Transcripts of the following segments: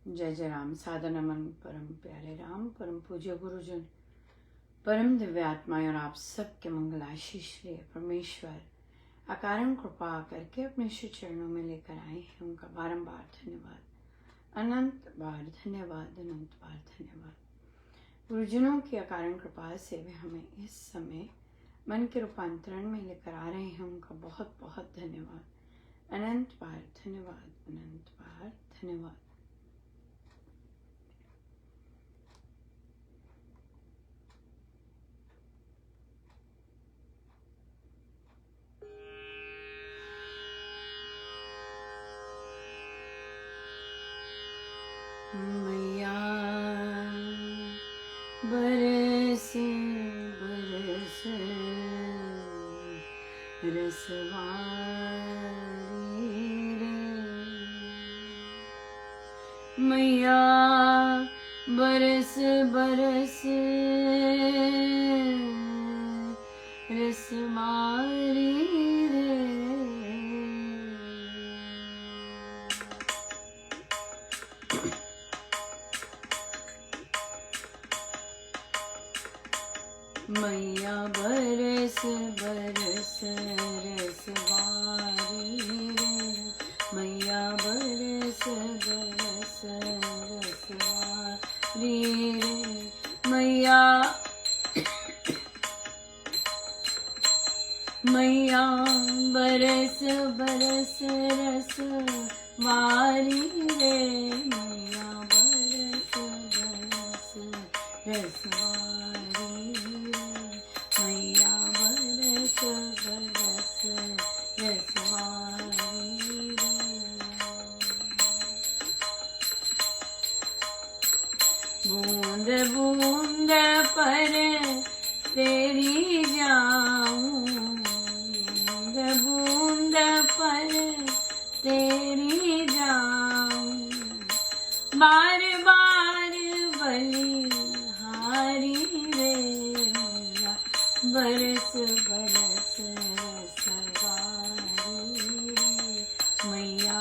जय जय राम। सादर नमन परम प्यारे राम, परम पूज्य गुरुजन, परम दिव्य आत्माएं और आप सबके मंगल आशीष लिए परमेश्वर अकारण कृपा करके अपने श्री चरणों में लेकर आए हैं। उनका बारंबार धन्यवाद, अनंत बार धन्यवाद, अनंत बार धन्यवाद। गुरुजनों की अकारण कृपा से वे हमें इस समय मन के रूपांतरण में लेकर आ रहे हैं। उनका बहुत बहुत धन्यवाद, अनंत बार धन्यवाद, अनंत बार धन्यवाद। मैया बरस बरस रसवारी रे, मैया बरस बरस रसवारी रे। मैया बरस बरस रसवारी रे, मैया बरस बरस रसवारी रे, मैया मैया बरस बरस रसवारी रे, मैया बरस बरस रसवारी रे, मैया बरस बरस रसवारी रे। बूंद बूंद पर तेरी जाऊं, बूंद बूंद पर तेरी जाऊं, बार बार बलिहारी रे, मैया बरस बरस रसवारी रे, मैया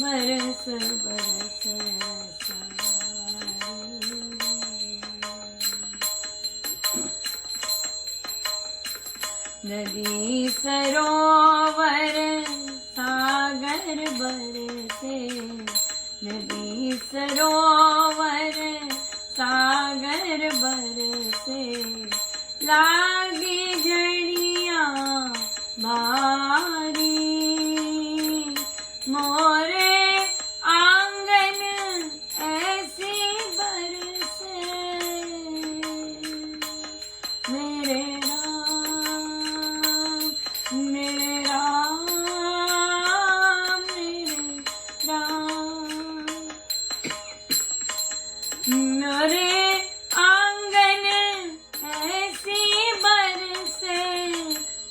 बरस बरस रसवारी रे। नदी सरोवर सागर बरसे, नदी सरोवर सागर बरसे, लागी झड़ियाँ भारी, मोरे आंगन ऐसी बरसे, मेरे राम मेरे राम मेरे राम, मेरे आंगन ऐसी बरसे,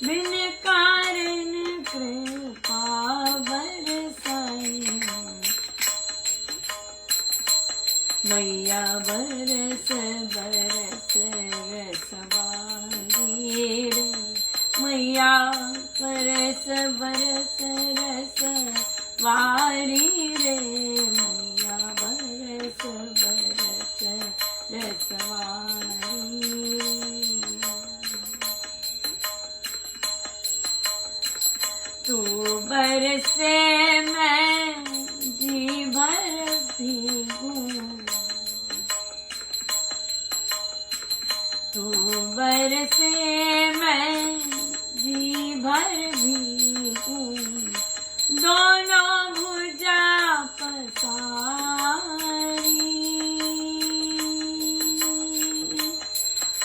बिन कारण कृपा बरसाई, मैया बरस बरस रसवारी रे, मैया बरस बरस रसवारी रे, मैया बरस बरस रसवारी रे। तू बरसे मैं जी भर भीगूं, तू बरसे मैं जी भर भीगूं, दोनों भुजा पसारी,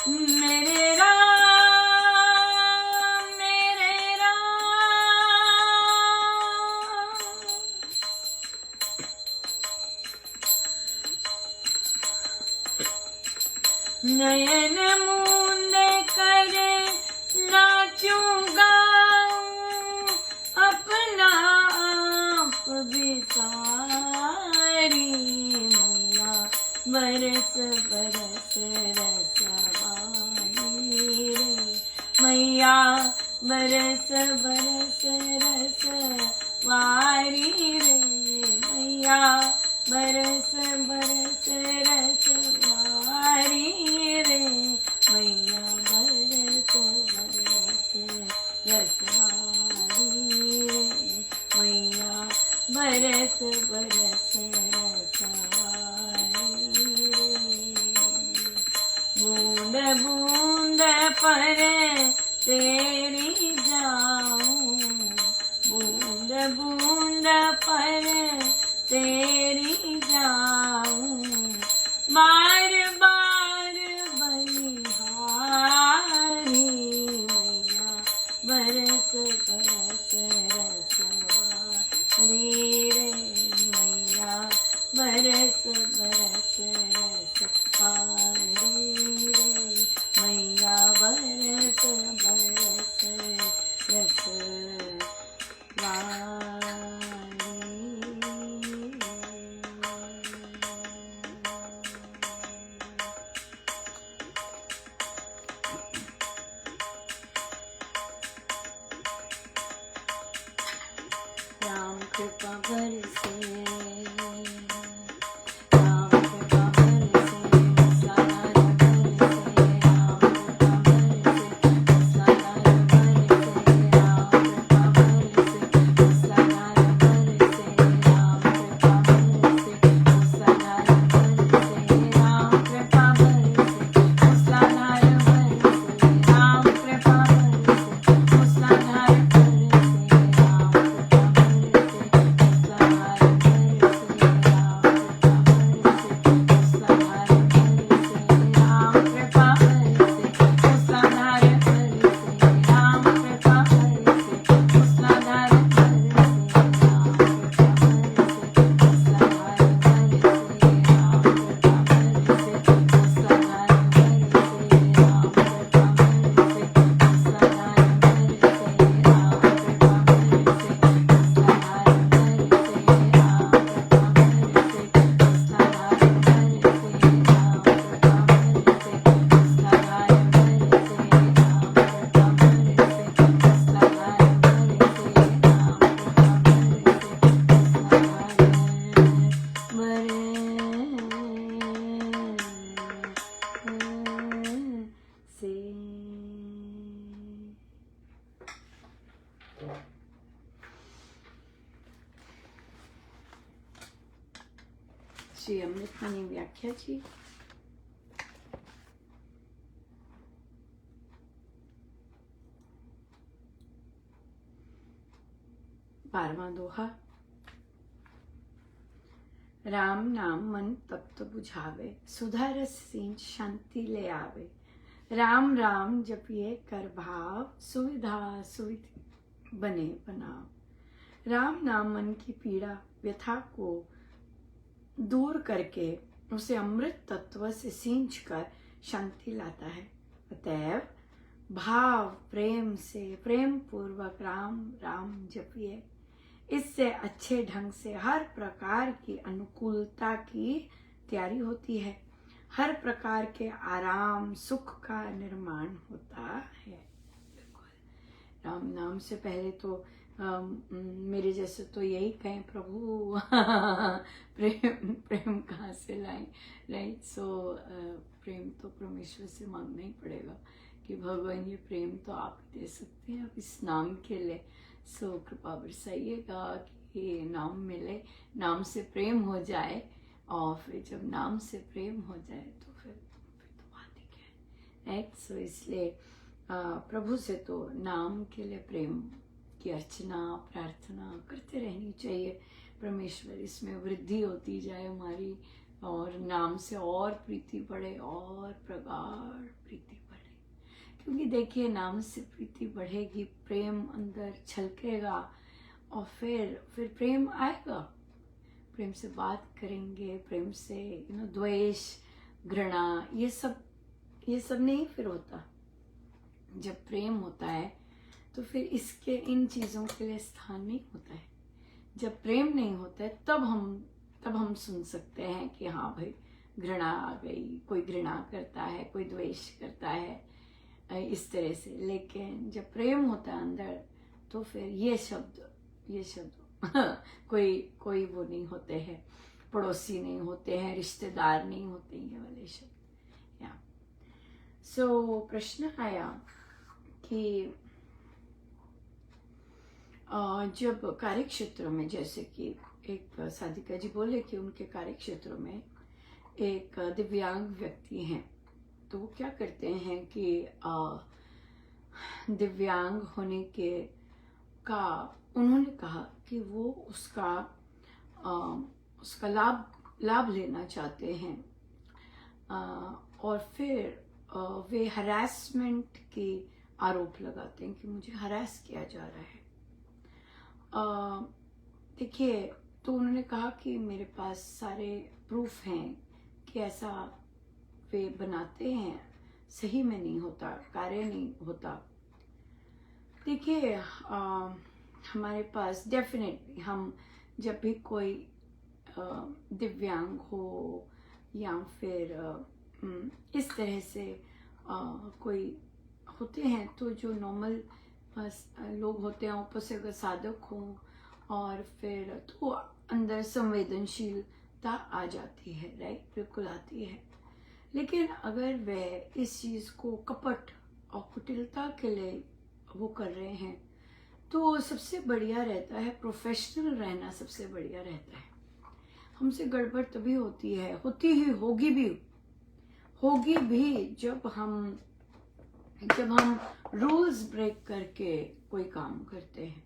मेरे राम मेरे राम, नयन मूंद करे नाचूंगा, अपना आप बिसारी, मैया बरस बरस रसवारी रे, मैया बरस बरस रसवारी रे, मैया बरस बरस रसवारी रे मैया, बरस बरस रसवारी रे मैया, बरस बरस रसवारी रे। बूंद बूंद पर तेरी जाऊं, बूंद बूंद पर तेरी जाऊं, बार बार बलिहारी मैया, बरस बरस रसवारी रे मैया, बरस बरस रसवारी रे मैया, बरस बरस रसवारी। राम कृपा बरसे, राम कृपा बरसे, मुसलाधार बरसे, राम कृपा बरसे, मुसलाधार बरसे, राम कृपा बरसे, मुसलाधार बरसे, राम कृपा बरसे, मुसलाधार बरसे, राम कृपा बरसे, मुसलाधार बरसे, राम कृपा बरसे, मुसलाधार श्री अमृतमणि व्याख्या जी। बारहवां दोहा। राम नाम मन तप्त बुझावे, सुधा रस सींच शांति ले आवे। राम राम जपिए कर भाव, सुविधा सुविधि बने बनाव। राम नाम मन की पीड़ा व्यथा को दूर करके उसे अमृत तत्व से सींच कर शांति लाता है। अतएव भाव प्रेम से प्रेम पूर्वक राम राम जपिए। इससे अच्छे ढंग से हर प्रकार की अनुकूलता की तैयारी होती है, हर प्रकार के आराम सुख का निर्माण होता है। राम नाम से पहले तो मेरे जैसे तो यही कहें, प्रभु प्रेम प्रेम कहाँ से लाएं, राइट। सो प्रेम तो परमेश्वर से मांगना ही पड़ेगा कि भगवान ये प्रेम तो आप ही दे सकते हैं, आप इस नाम के लिए। सो कृपा बरसाइएगा कि ये नाम मिले, नाम से प्रेम हो जाए, और फिर जब नाम से प्रेम हो जाए तो फिर तो बात ही क्या है, राइट। सो इसलिए प्रभु से तो नाम के लिए प्रेम की अर्चना प्रार्थना करते रहनी चाहिए। परमेश्वर इसमें वृद्धि होती जाए हमारी, और नाम से और प्रीति बढ़े और प्रगाढ़ प्रीति बढ़े। क्योंकि देखिए, नाम से प्रीति बढ़ेगी, प्रेम अंदर छलकेगा, और फिर प्रेम आएगा। प्रेम से बात करेंगे, प्रेम से द्वेष घृणा ये सब नहीं फिर होता। जब प्रेम होता है तो फिर इसके इन चीज़ों के लिए स्थान नहीं होता है। जब प्रेम नहीं होता है तब हम सुन सकते हैं कि हाँ भाई घृणा आ गई, कोई घृणा करता है, कोई द्वेष करता है, इस तरह से। लेकिन जब प्रेम होता है अंदर तो फिर ये शब्द कोई वो नहीं होते हैं। पड़ोसी नहीं होते हैं, रिश्तेदार नहीं होते, ये वाले शब्द। या सो प्रश्न आया कि जब कार्य क्षेत्रों में, जैसे कि एक साधिका जी बोले कि उनके कार्य क्षेत्रों में एक दिव्यांग व्यक्ति हैं, तो वो क्या करते हैं कि दिव्यांग होने के का उन्होंने कहा कि वो उसका लाभ लेना चाहते हैं, और फिर वे हरासमेंट के आरोप लगाते हैं कि मुझे हरास किया जा रहा है। देखिए, तो उन्होंने कहा कि मेरे पास सारे प्रूफ हैं कि ऐसा वे बनाते हैं, सही में नहीं होता, कार्य नहीं होता। देखिए, हमारे पास डेफिनेटली हम जब भी कोई दिव्यांग हो या फिर इस तरह से कोई होते हैं, तो जो नॉर्मल लोग होते हैं ऊपर से अगर साधक हो और फिर तो अंदर संवेदनशीलता आ जाती है, राइट, बिल्कुल आती है। लेकिन अगर वह इस चीज़ को कपट और कुटिलता के लिए वो कर रहे हैं, तो सबसे बढ़िया रहता है प्रोफेशनल रहना, सबसे बढ़िया रहता है। हमसे गड़बड़ तभी होती है, होती ही होगी भी जब हम रूल्स ब्रेक करके कोई काम करते हैं।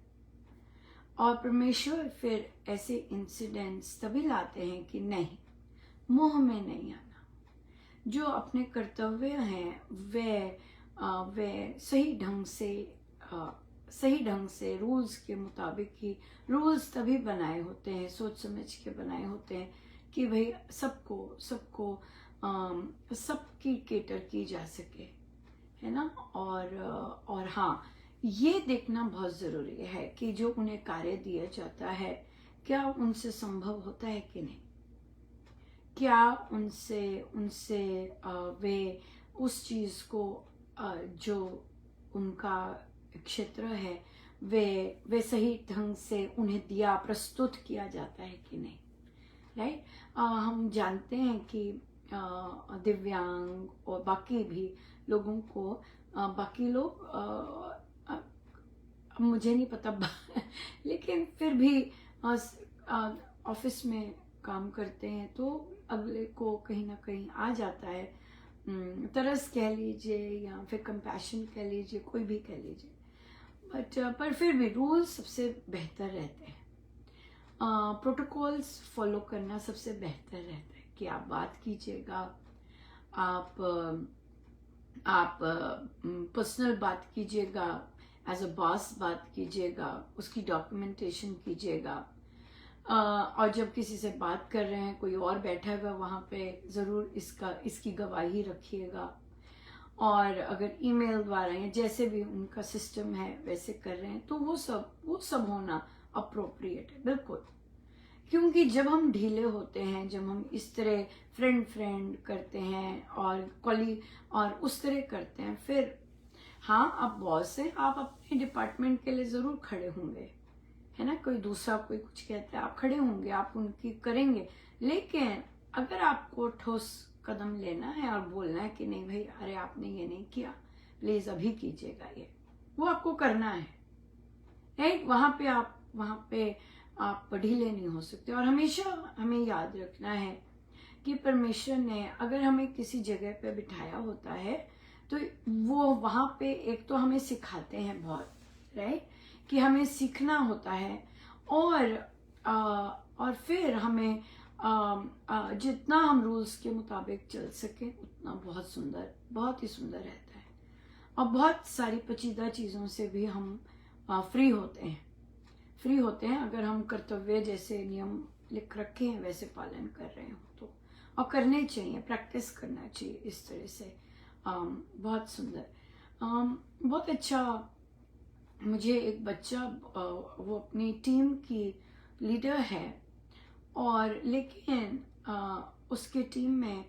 और परमेश्वर फिर ऐसे इंसिडेंट्स तभी लाते हैं कि नहीं, मोह में नहीं आना, जो अपने कर्तव्य हैं वे सही ढंग से रूल्स के मुताबिक ही, रूल्स तभी बनाए होते हैं, सोच समझ के बनाए होते हैं कि भाई सबकी केटर की जा सके, है ना। और हाँ, ये देखना बहुत ज़रूरी है कि जो उन्हें कार्य दिया जाता है, क्या उनसे संभव होता है कि नहीं, क्या उनसे वे उस चीज़ को जो उनका क्षेत्र है वे सही ढंग से उन्हें प्रस्तुत किया जाता है कि नहीं, राइट। हम जानते हैं कि दिव्यांग और बाकी भी लोगों को बाकी लोग मुझे नहीं पता लेकिन फिर भी ऑफिस में काम करते हैं तो अगले को कहीं ना कहीं आ जाता है, तरस कह लीजिए या फिर कंपैशन कह लीजिए, कोई भी कह लीजिए, पर फिर भी रूल्स सबसे बेहतर रहते हैं। प्रोटोकॉल्स फॉलो करना सबसे बेहतर रहता है कि आप बात कीजिएगा, आप पर्सनल बात कीजिएगा, एज अ बॉस बात कीजिएगा, उसकी डॉक्यूमेंटेशन कीजिएगा, और जब किसी से बात कर रहे हैं, कोई और बैठा हुआ वहाँ पे, ज़रूर इसकी गवाही रखिएगा। और अगर ईमेल द्वारा या जैसे भी उनका सिस्टम है वैसे कर रहे हैं, तो वो सब होना अप्रोप्रिएट है, बिल्कुल। क्योंकि जब हम ढीले होते हैं, जब हम इस तरह फ्रेंड करते हैं और उस तरह करते हैं, फिर हाँ, आप बॉस हैं, आप अपने डिपार्टमेंट के लिए ज़रूर खड़े होंगे, है ना। कोई दूसरा कोई कुछ कहता है, आप खड़े होंगे, आप उनकी करेंगे। लेकिन अगर आपको ठोस कदम लेना है और बोलना है कि नहीं भाई, अरे आपने ये नहीं किया, प्लीज अभी कीजिएगा, ये वो आपको करना है, राइट। वहां पे आप ढीले नहीं हो सकते। और हमेशा हमें याद रखना है कि परमेश्वर ने अगर हमें किसी जगह पे बिठाया होता है, तो वो वहां पे एक तो हमें सिखाते हैं बहुत, राइट, कि हमें सीखना होता है, और फिर हमें जितना हम रूल्स के मुताबिक चल सके उतना बहुत ही सुंदर रहता है। और बहुत सारी पेचीदा चीज़ों से भी हम फ्री होते हैं अगर हम कर्तव्य जैसे नियम लिख रखे हैं वैसे पालन कर रहे हो तो। और करने चाहिए, प्रैक्टिस करना चाहिए इस तरह से। बहुत सुंदर, बहुत अच्छा। मुझे एक बच्चा, वो अपनी टीम की लीडर है, और लेकिन उसके टीम में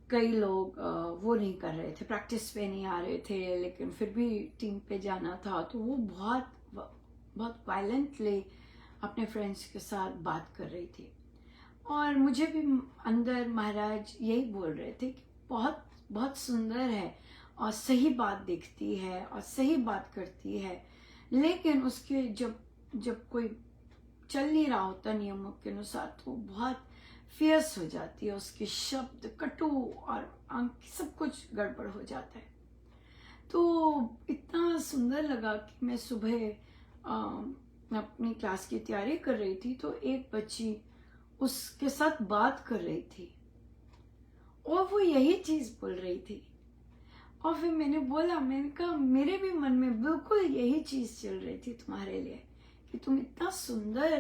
कई लोग वो नहीं कर रहे थे, प्रैक्टिस पे नहीं आ रहे थे, लेकिन फिर भी टीम पे जाना था, तो वो बहुत वायलेंटली अपने फ्रेंड्स के साथ बात कर रही थी। और मुझे भी अंदर महाराज यही बोल रहे थे कि बहुत बहुत सुंदर है और सही बात दिखती है और सही बात करती है, लेकिन उसके जब जब कोई चल नहीं रहा होता नियमों के अनुसार तो बहुत फियर्स हो जाती है, उसके शब्द कटु और अंक सब कुछ गड़बड़ हो जाता है। तो इतना सुंदर लगा कि मैं सुबह अपनी क्लास की तैयारी कर रही थी तो एक बच्ची उसके साथ बात कर रही थी और वो यही चीज बोल रही थी। और फिर मैंने बोला, मैंने कहा मेरे भी मन में बिल्कुल यही चीज चल रही थी तुम्हारे लिए कि तुम इतना सुंदर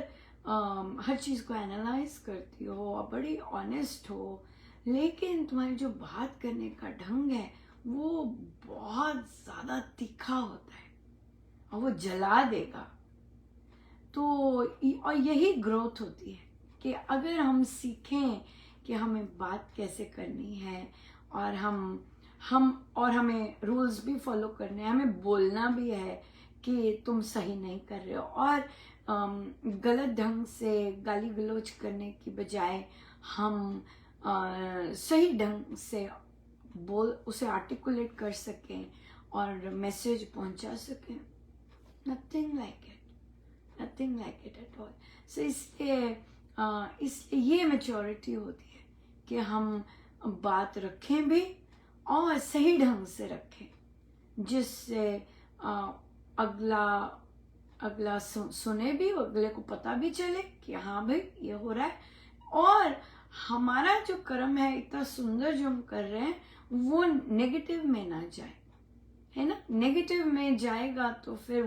हर चीज को एनालाइज करती हो और बड़ी ऑनेस्ट हो, लेकिन तुम्हारी जो बात करने का ढंग है वो बहुत ज्यादा तीखा होता है और वो जला देगा। तो और यही ग्रोथ होती है कि अगर हम सीखें कि हमें बात कैसे करनी है और हमें रूल्स भी फॉलो करने हैं, हमें बोलना भी है कि तुम सही नहीं कर रहे हो, और गलत ढंग से गाली गलौज करने की बजाय हम सही ढंग से उसे आर्टिकुलेट कर सकें और मैसेज पहुंचा सकें। Nothing like it at all. So इसलिए ये मैच्योरिटी होती है कि हम बात रखें भी और सही ढंग से रखें, जिससे अगला सुने भी, अगले को पता भी चले कि हाँ भाई ये हो रहा है, और हमारा जो कर्म है इतना सुंदर जो हम कर रहे हैं वो नेगेटिव में ना जाए, है ना। नेगेटिव में जाएगा तो फिर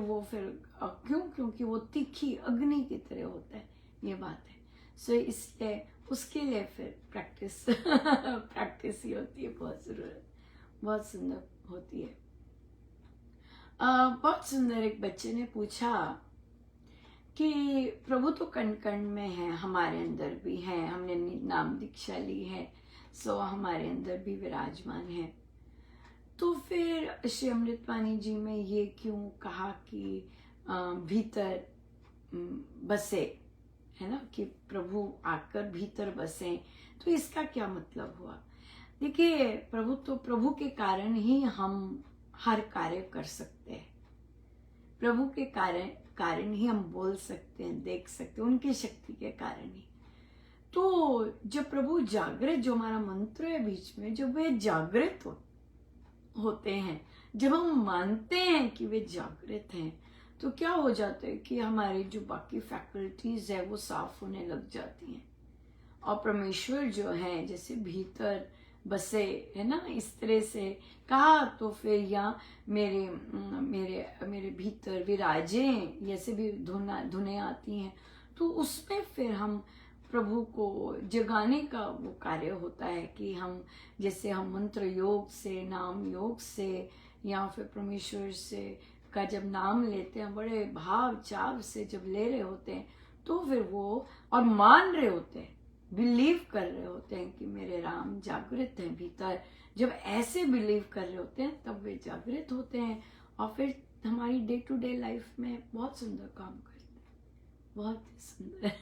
क्योंकि वो तीखी अग्नि की तरह होता है, ये बात है। सो इसलिए उसके लिए फिर प्रैक्टिस ही होती है, बहुत सुंदर होती है। बहुत सुंदर एक बच्चे ने पूछा कि प्रभु तो कण कण में है, हमारे अंदर भी है, हमने नाम दीक्षा ली है, सो हमारे अंदर भी विराजमान है, तो फिर श्री अमृतवाणी जी में ये क्यों कहा कि भीतर बसे, है ना, कि प्रभु आकर भीतर बसे, तो इसका क्या मतलब हुआ। देखिए, प्रभु के कारण ही हम हर कार्य कर सकते हैं, प्रभु के कारण ही हम बोल सकते हैं, देख सकते हैं, उनकी शक्ति के कारण ही। तो जब प्रभु जागृत, जो हमारा मंत्र है बीच में, जब वे जागृत होते हैं, जब हम मानते हैं कि वे जागृत हैं, तो क्या हो जाता है कि हमारी जो बाकी फैकल्टीज है वो साफ होने लग जाती हैं, और परमेश्वर जो है जैसे भीतर बसे, है ना, इस तरह से कहा, तो फिर या मेरे भीतर विराजे, जैसे भी धुनें आती हैं, तो उसमें फिर हम प्रभु को जगाने का वो कार्य होता है कि हम जैसे हम मंत्र योग से, नाम योग से, या फिर परमेश्वर से का जब नाम लेते हैं, बड़े भाव चाव से जब ले रहे होते हैं, तो फिर वो और मान रहे होते हैं, बिलीव कर रहे होते हैं कि मेरे राम जागृत हैं भीतर। जब ऐसे बिलीव कर रहे होते हैं तब वे जागृत होते हैं, और फिर हमारी डे टू डे लाइफ में बहुत सुंदर काम करते हैं, बहुत ही सुंदर।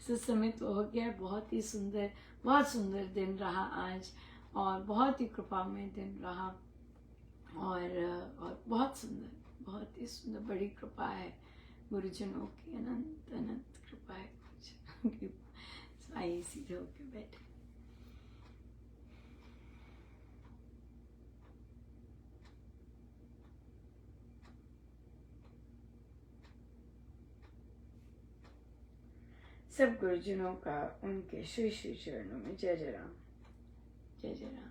सो समय तो हो गया, बहुत ही सुंदर, बहुत सुंदर दिन रहा आज, और बहुत ही कृपामय दिन रहा, और बहुत सुंदर, बहुत ही सुंदर, बड़ी कृपा है गुरुजनों की, अनंत अनंत कृपा है गुरुजनों की। आइए सीधे होके बैठे। सब गुरुजनों का उनके श्री श्री चरणों में जय जय राम, जय जय राम।